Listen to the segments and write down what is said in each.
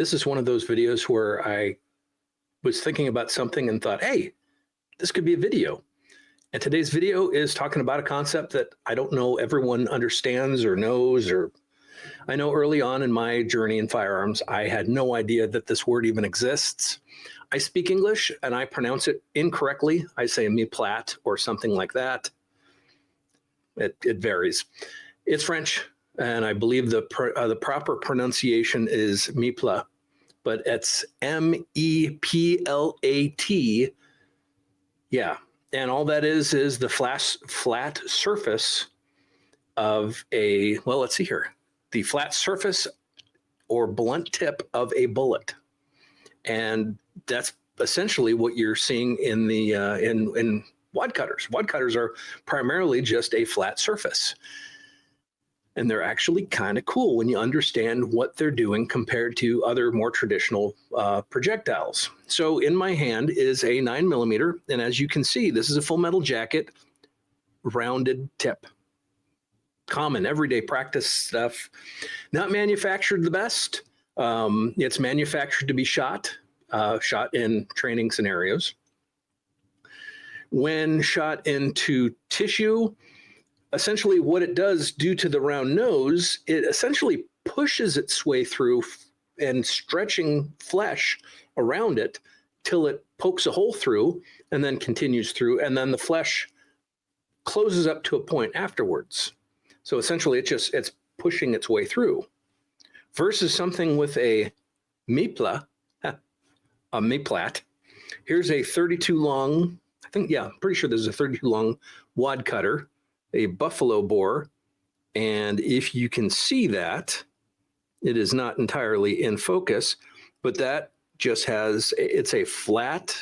This is one of those videos where I was thinking about something and thought, hey, this could be a video. And today's video is talking about a concept that I don't know everyone understands or knows, or I know early on in my journey in firearms, I had no idea that this word even exists. I speak English and I pronounce it incorrectly. I say Meplat or something like that. It varies. It's French, and I believe the proper pronunciation is Meplat, but it's M-E-P-L-A-T. Yeah, and all that is the flat surface of a, well, let's see here, the flat surface or blunt tip of a bullet, and that's essentially what you're seeing in the in wad cutters. Wad cutters are primarily just a flat surface. And they're actually kind of cool when you understand what they're doing compared to other more traditional projectiles. So in my hand is a 9mm, and as you can see, this is a full metal jacket, rounded tip. Common everyday practice stuff. Not manufactured the best. It's manufactured to be shot in training scenarios. When shot into tissue, essentially what it does due to the round nose, it essentially pushes its way through and stretching flesh around it till it pokes a hole through and then continues through, and then the flesh closes up to a point afterwards. So essentially it's pushing its way through, versus something with a Meplat. Here's a 32 long, I think, yeah, I'm pretty sure there's a 32 long wad cutter, a buffalo bore. And if you can see that, it is not entirely in focus, but that just has, it's a flat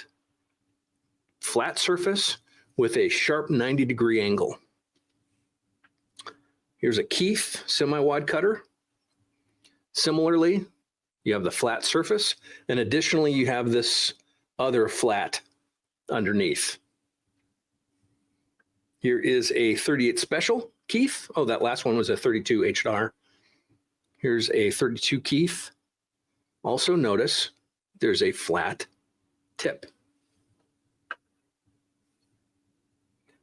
surface with a sharp 90-degree angle. Here's a Keith semi-wad cutter. Similarly, you have the flat surface, and additionally, you have this other flat underneath. Here is a 38 Special Keith. Oh, that last one was a 32 H&R. Here's a 32 Keith. Also notice there's a flat tip.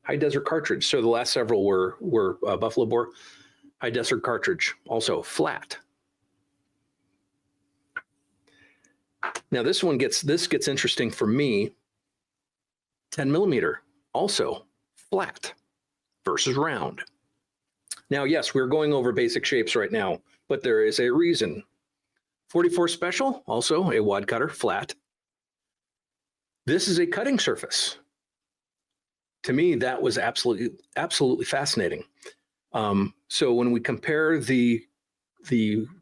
High Desert cartridge. So the last several were Buffalo bore. High Desert cartridge, also flat. Now this gets interesting for me. 10mm, also flat versus round. Now, yes, we're going over basic shapes right now, but there is a reason. 44 Special, also a wad cutter, flat. This is a cutting surface. To me, that was absolutely fascinating. So when we compare the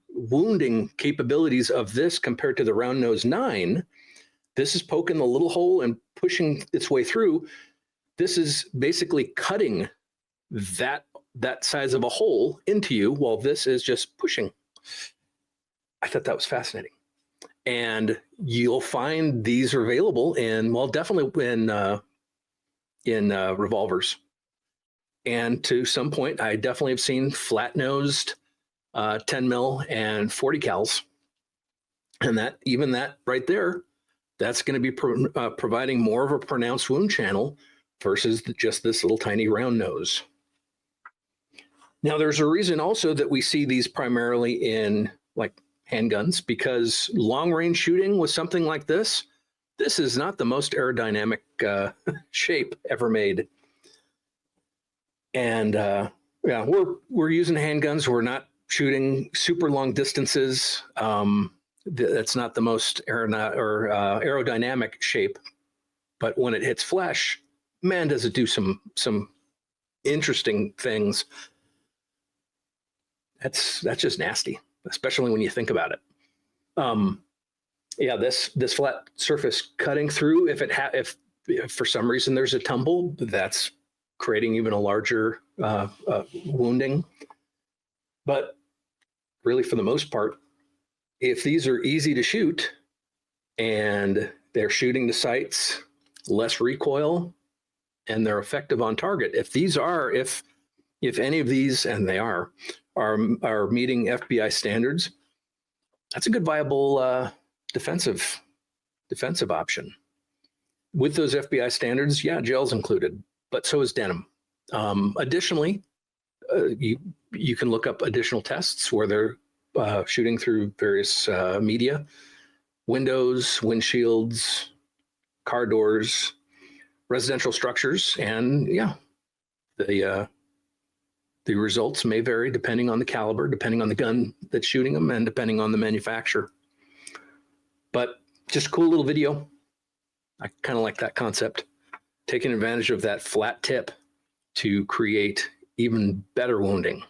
wounding capabilities of this compared to the round nose 9, this is poking the little hole and pushing its way through. This is basically cutting that size of a hole into you, while this is just pushing. I thought that was fascinating. And you'll find these are available in, well, definitely in revolvers. And to some point, I definitely have seen flat-nosed 10 mil and 40 cals. And that right there, that's going to be providing more of a pronounced wound channel versus just this little tiny round nose. Now, there's a reason also that we see these primarily in like handguns, because long range shooting with something like this is not the most aerodynamic shape ever made. And yeah, we're using handguns. We're not shooting super long distances. That's not the most aerodynamic shape. But when it hits flesh, man, does it do some interesting things. That's just nasty, especially when you think about it. Yeah, this flat surface cutting through, if for some reason there's a tumble, that's creating even a larger wounding. But really, for the most part, if these are easy to shoot and they're shooting the sights, less recoil, and they're effective on target, if any of these, and they are meeting FBI standards, that's a good viable defensive option. With those FBI standards, yeah, gel's included, but so is denim. Additionally, you can look up additional tests where they're shooting through various media, windows, windshields, car doors, residential structures, and yeah, the results may vary depending on the caliber, depending on the gun that's shooting them, and depending on the manufacturer. But just a cool little video. I kind of like that concept, taking advantage of that flat tip to create even better wounding.